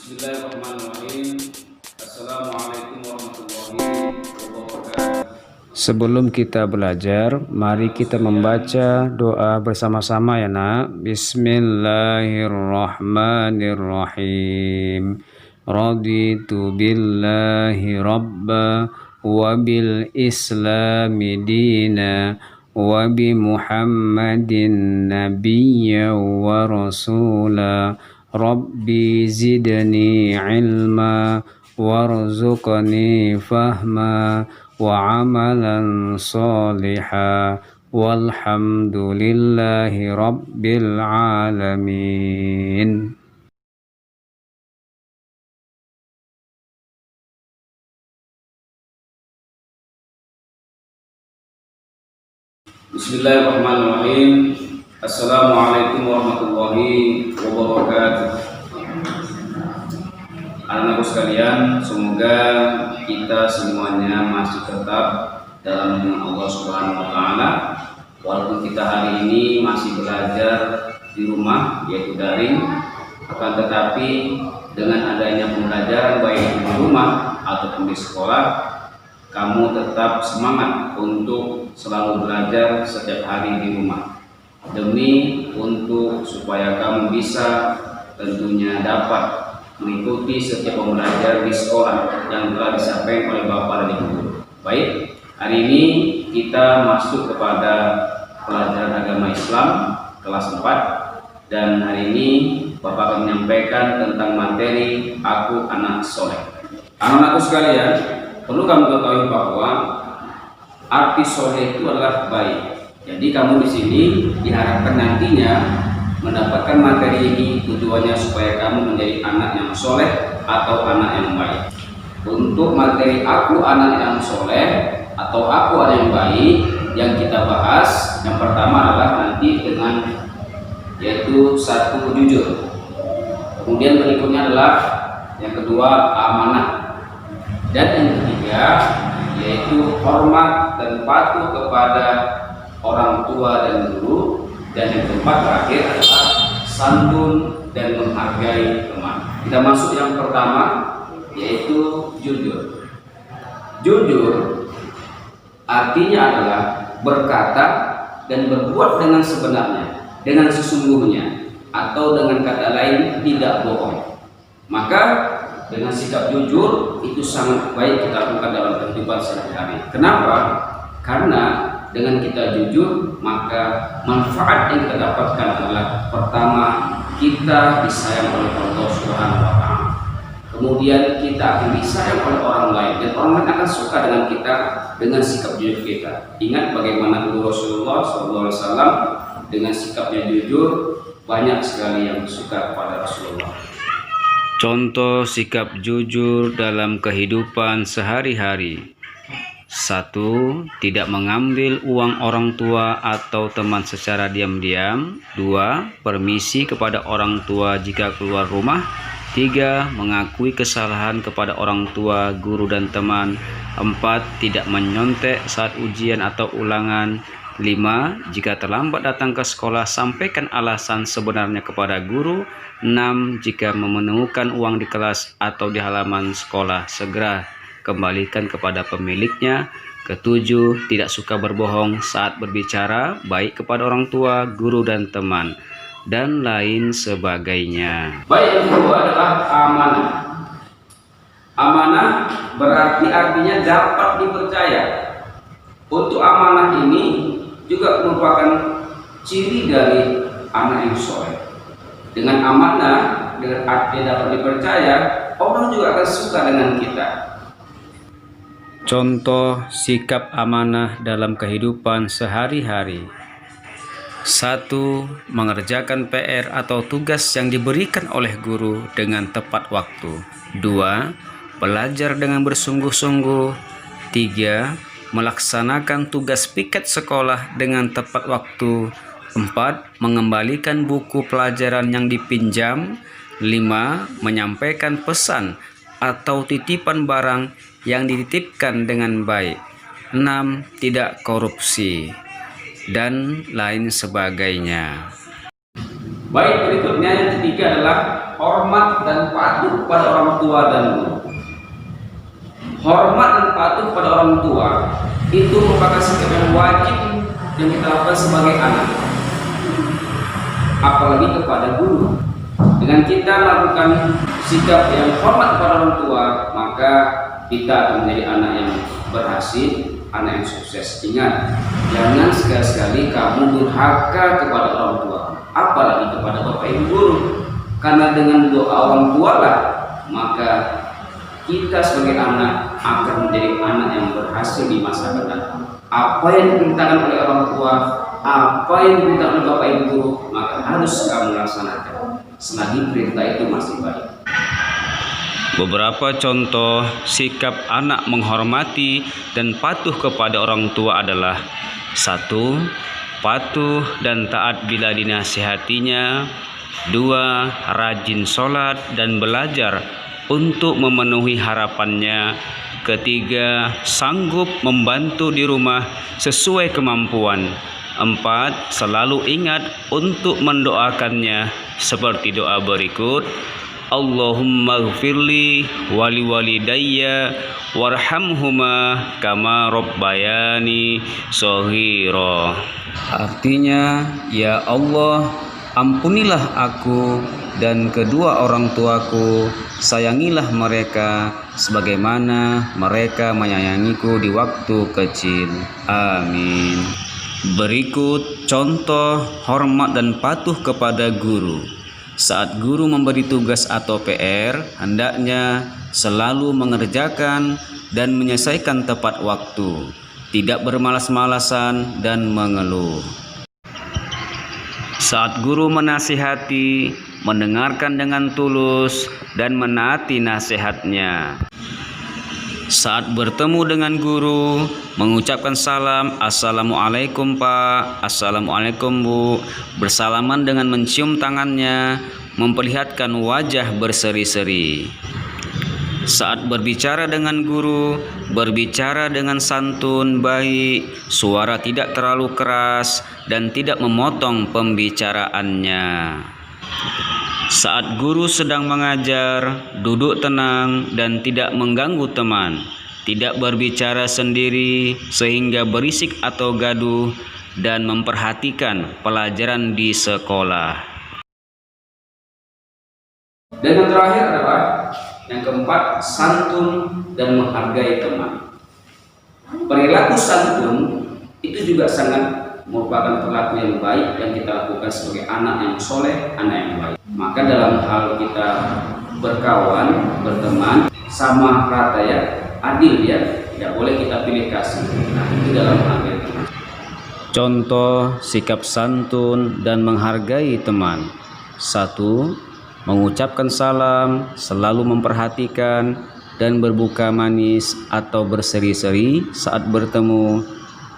Bismillahirrahmanirrahim. Assalamualaikum warahmatullahi wabarakatuh. Sebelum kita belajar, mari kita membaca doa bersama-sama ya nak. Bismillahirrahmanirrahim. Raditu billahi rabba wa bil islami dina wa bi Muhammadin nabiyya wa rasula. Rabbi zidni ilma warzuqni fahma wa amalan saliha walhamdulillahi rabbil alamin. Bismillahirrahmanirrahim. Assalamualaikum warahmatullahi wabarakatuh. Anak-anakku sekalian, semoga kita semuanya masih tetap dalam lindungan Allah Subhanahu wa taala. Walaupun kita hari ini masih belajar di rumah, yaitu daring, akan tetapi dengan adanya pembelajaran baik di rumah ataupun di sekolah, kamu tetap semangat untuk selalu belajar setiap hari di rumah, demi untuk supaya kamu bisa tentunya dapat mengikuti setiap pembelajaran di sekolah yang telah disampaikan oleh Bapak dan Ibu guru. Baik, hari ini kita masuk kepada pelajaran agama Islam kelas 4, dan hari ini Bapak akan menyampaikan tentang materi Aku Anak Soleh. Anak-anakku sekalian, perlu kamu ketahui bahwa arti soleh itu adalah baik. Jadi kamu di sini diharapkan nantinya mendapatkan materi ini tujuannya supaya kamu menjadi anak yang soleh atau anak yang baik. Untuk materi Aku Anak yang Soleh atau Aku Anak yang Baik yang kita bahas, yang pertama adalah nanti dengan yaitu 1 jujur. Kemudian berikutnya adalah yang kedua amanah. Dan yang ketiga yaitu hormat dan patuh kepada orang tua dan guru. Dan yang keempat terakhir adalah santun dan menghargai teman. Kita masuk yang pertama, yaitu jujur. Jujur artinya adalah berkata dan berbuat dengan sebenarnya, dengan sesungguhnya, atau dengan kata lain tidak bohong. Maka dengan sikap jujur itu sangat baik kita lakukan dalam kehidupan sehari-hari. Kenapa? Karena dengan kita jujur, maka manfaat yang kita dapatkan adalah pertama, kita disayang oleh Allah Subhanahu wa taala. Kemudian kita akan disayang oleh orang lain, dan orang lain akan suka dengan kita dengan sikap jujur kita. Ingat bagaimana dulu Rasulullah SAW dengan sikapnya jujur, banyak sekali yang suka kepada Rasulullah. Contoh sikap jujur dalam kehidupan sehari-hari. 1. Tidak mengambil uang orang tua atau teman secara diam-diam. 2. Permisi kepada orang tua jika keluar rumah. 3. Mengakui kesalahan kepada orang tua, guru dan teman. 4. Tidak menyontek saat ujian atau ulangan. 5. Jika terlambat datang ke sekolah, sampaikan alasan sebenarnya kepada guru. 6. Jika menemukan uang di kelas atau di halaman sekolah, segera kembalikan kepada pemiliknya. 7. Tidak suka berbohong saat berbicara, baik kepada orang tua, guru dan teman, dan lain sebagainya. Baik, yang kedua adalah amanah. Amanah berarti artinya dapat dipercaya. Untuk amanah ini juga merupakan ciri dari anak yang soleh. Dengan amanah, dengan arti dapat dipercaya, orang juga akan suka dengan kita. Contoh sikap amanah dalam kehidupan sehari-hari. 1. Mengerjakan PR atau tugas yang diberikan oleh guru dengan tepat waktu. 2. Belajar dengan bersungguh-sungguh. 3. Melaksanakan tugas piket sekolah dengan tepat waktu. 4. Mengembalikan buku pelajaran yang dipinjam. 5. Menyampaikan pesan atau titipan barang yang dititipkan dengan baik. 6. Tidak korupsi, dan lain sebagainya. Baik, berikutnya yang ketiga adalah hormat dan patuh pada orang tua dan guru. Hormat dan patuh pada orang tua itu merupakan sikap yang wajib yang kita lakukan sebagai anak, apalagi kepada guru. Dengan kita melakukan sikap yang hormat kepada orang tua, maka kita akan menjadi anak yang berhasil, anak yang sukses. Ingat, jangan sekali-sekali kamu durhaka kepada orang tua, apalagi kepada bapak ibu guru. Karena dengan doa orang tua lah, maka kita sebagai anak akan menjadi anak yang berhasil di masa akan datang. Apa yang diperintahkan oleh orang tua, apa yang diperintahkan oleh bapak ibu guru, maka harus kamu laksanakan selagi perintah itu masih baik. Beberapa contoh sikap anak menghormati dan patuh kepada orang tua adalah: 1. Patuh dan taat bila dinasihatinya. 2. Rajin sholat dan belajar untuk memenuhi harapannya. 3. Sanggup membantu di rumah sesuai kemampuan. 4. Selalu ingat untuk mendoakannya seperti doa berikut: Allahumma ghfirli wali walidayya warhamhuma kama rabbayani shaghira. Artinya, ya Allah, ampunilah aku dan kedua orang tuaku, sayangilah mereka sebagaimana mereka menyayangiku di waktu kecil. Amin. Berikut contoh hormat dan patuh kepada guru. Saat guru memberi tugas atau PR, hendaknya selalu mengerjakan dan menyelesaikan tepat waktu, tidak bermalas-malasan dan mengeluh. Saat guru menasihati, mendengarkan dengan tulus dan menaati nasihatnya. Saat bertemu dengan guru, mengucapkan salam, Assalamualaikum Pak, Assalamualaikum Bu, bersalaman dengan mencium tangannya, memperlihatkan wajah berseri-seri. Saat berbicara dengan guru, berbicara dengan santun, baik, suara tidak terlalu keras dan tidak memotong pembicaraannya. Saat guru sedang mengajar, duduk tenang dan tidak mengganggu teman, tidak berbicara sendiri sehingga berisik atau gaduh, dan memperhatikan pelajaran di sekolah. Dan yang terakhir adalah yang keempat, santun dan menghargai teman. Perilaku santun itu juga sangat merupakan perilaku yang baik yang kita lakukan sebagai anak yang soleh, anak yang baik. Maka dalam hal kita berkawan, berteman, sama rata ya, adil ya, tidak boleh kita pilih kasih. Nah, itu dalam hal teman. Contoh sikap santun dan menghargai teman. 1. Mengucapkan salam, selalu memperhatikan dan berbuka manis atau berseri-seri saat bertemu.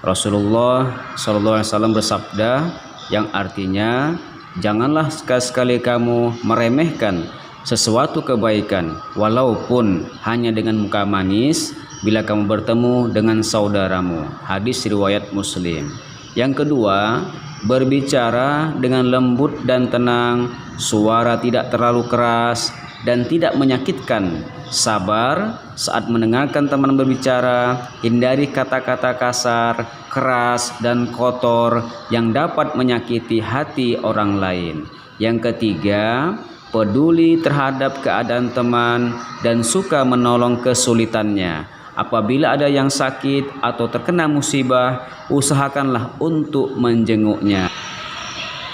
Rasulullah SAW bersabda, yang artinya, janganlah sekali-sekali kamu meremehkan sesuatu kebaikan, walaupun hanya dengan muka manis, bila kamu bertemu dengan saudaramu. Hadis riwayat Muslim. Yang kedua, berbicara dengan lembut dan tenang, suara tidak terlalu keras dan tidak menyakitkan. Sabar saat mendengarkan teman berbicara, hindari kata-kata kasar, keras, dan kotor yang dapat menyakiti hati orang lain. Yang ketiga, peduli terhadap keadaan teman dan suka menolong kesulitannya. Apabila ada yang sakit atau terkena musibah, usahakanlah untuk menjenguknya.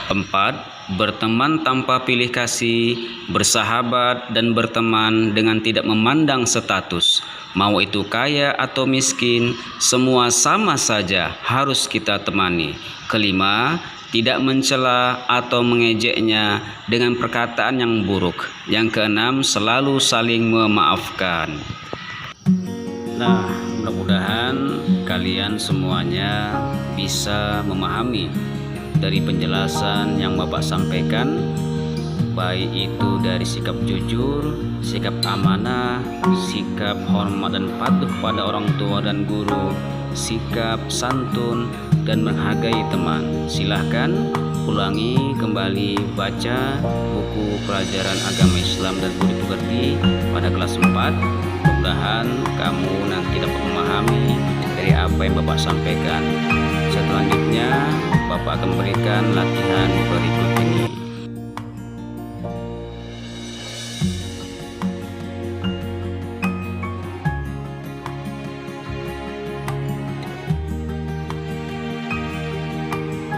4. Berteman tanpa pilih kasih, bersahabat dan berteman dengan tidak memandang status. Mau itu kaya atau miskin, semua sama saja harus kita temani. 5. Tidak mencela atau mengejeknya dengan perkataan yang buruk. Yang 6. Selalu saling memaafkan. Nah, mudah-mudahan kalian semuanya bisa memahami dari penjelasan yang Bapak sampaikan, baik itu dari sikap jujur, sikap amanah, sikap hormat dan patuh kepada orang tua dan guru, sikap santun dan menghargai teman. Silahkan ulangi kembali baca buku pelajaran agama Islam dan budi pekerti pada kelas 4. Mudah-mudahan kamu nanti dapat memahami dari apa yang Bapak sampaikan. Selanjutnya Bapak akan memberikan latihan berikut ini.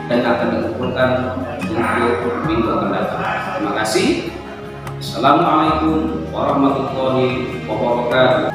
Dan akan dikumpulkan untuk minggu akan datang. Terima kasih. Assalamualaikum warahmatullahi wabarakatuh.